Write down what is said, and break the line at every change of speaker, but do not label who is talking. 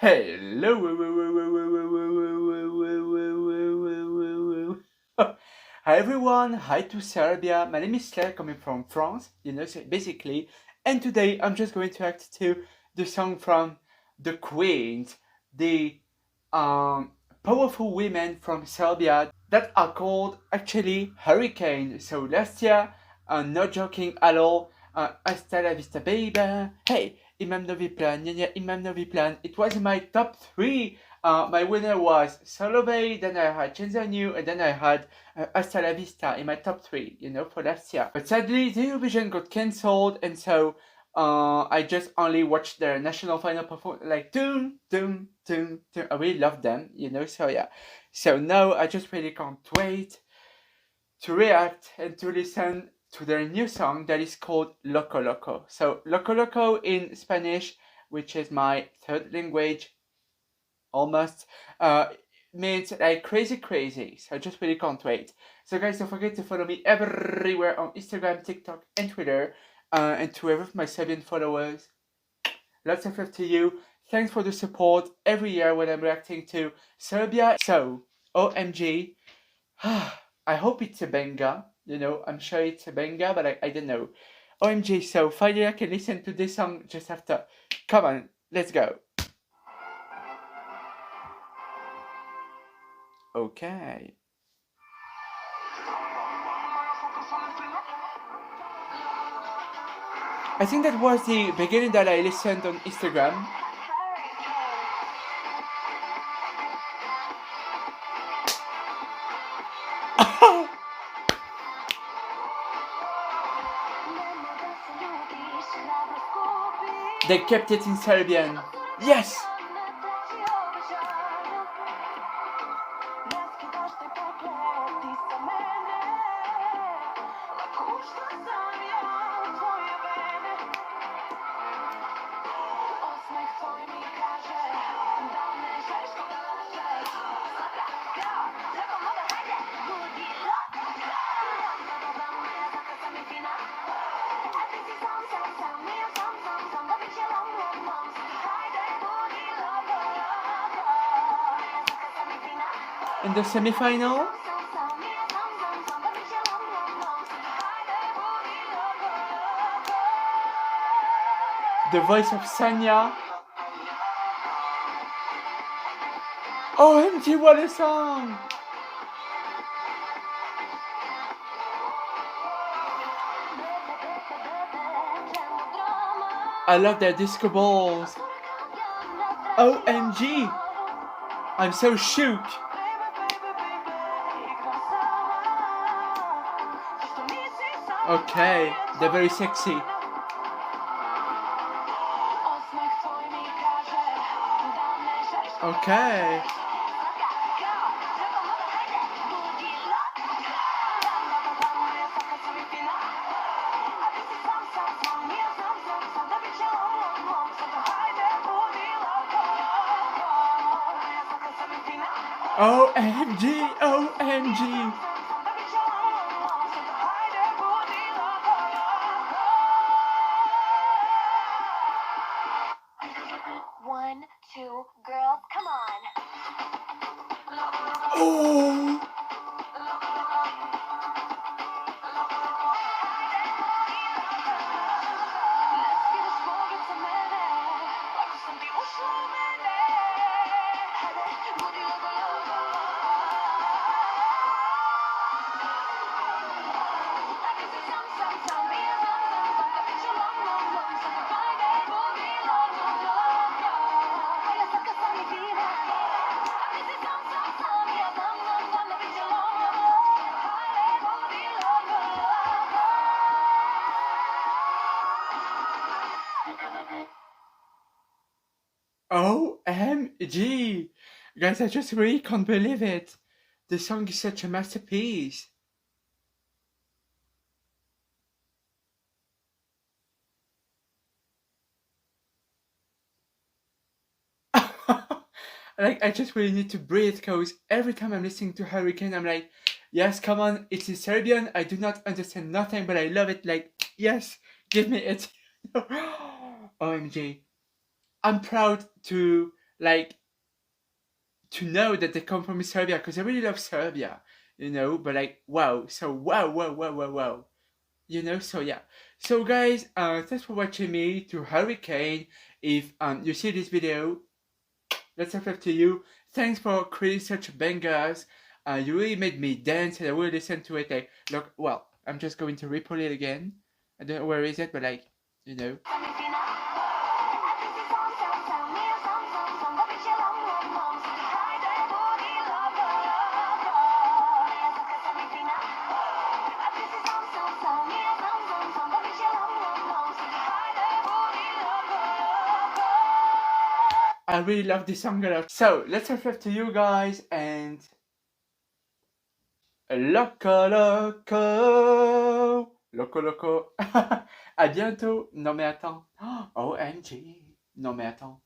Hello. Hi everyone, hi to Serbia. My name is Claire, coming from France, so basically. And today I'm just going to react to the song from the Queens, the powerful women from Serbia that are called actually Hurricane. So last year, not joking at all, hasta la vista baby. Hey, imam novi plan, nie, imam novi plan. It was in my top 3. My winner was Solovey, then I had Chenzanu, and then I had Hasta la Vista in my top 3, for last year. But sadly, the Eurovision got cancelled, and so I just only watched their national final performance, like, doom, doom, doom, doom. I really love them, so yeah. So now I just really can't wait to react and to listen to their new song that is called Loco Loco. So Loco Loco in Spanish, which is my third language, almost, means like crazy crazy. So I just really can't wait. So guys, don't forget to follow me everywhere on Instagram, TikTok, and Twitter. And to every of my Serbian followers, lots of love to you. Thanks for the support every year when I'm reacting to Serbia. So, OMG. I hope it's a banger. I'm sure it's a banger, but I don't know. OMG, so finally I can listen to this song just after. Come on, let's go. Okay. I think that was the beginning that I listened on Instagram. They kept it in Serbian. Yes! In the semi-final, the voice of Sanya. OMG, what a song! I love their disco balls. OMG! I'm so shook. Okay, they're very sexy. Okay. OMG, OMG.
One, two, girls, come on.
Oh. OMG! Guys, I just really can't believe it. The song is such a masterpiece. Like, I just really need to breathe because every time I'm listening to Hurricane, I'm like, yes, come on, it's in Serbian. I do not understand nothing, but I love it. Like, yes, give me it. OMG. I'm proud to like, to know that they come from Serbia, because I really love Serbia, you know, but like, wow, so wow. You know, so yeah. So guys, thanks for watching me to Hurricane. If you see this video, that's up to you. Thanks for creating such bangers. You really made me dance, and I will listen to it. Like, look, well, I'm just going to replay it again. I don't know where is it, but like, you know. I really love this song a lot. So let's reflect to you guys and Loco Loco, Loco Loco. À bientôt. Non mais attends. OMG. Non mais attends.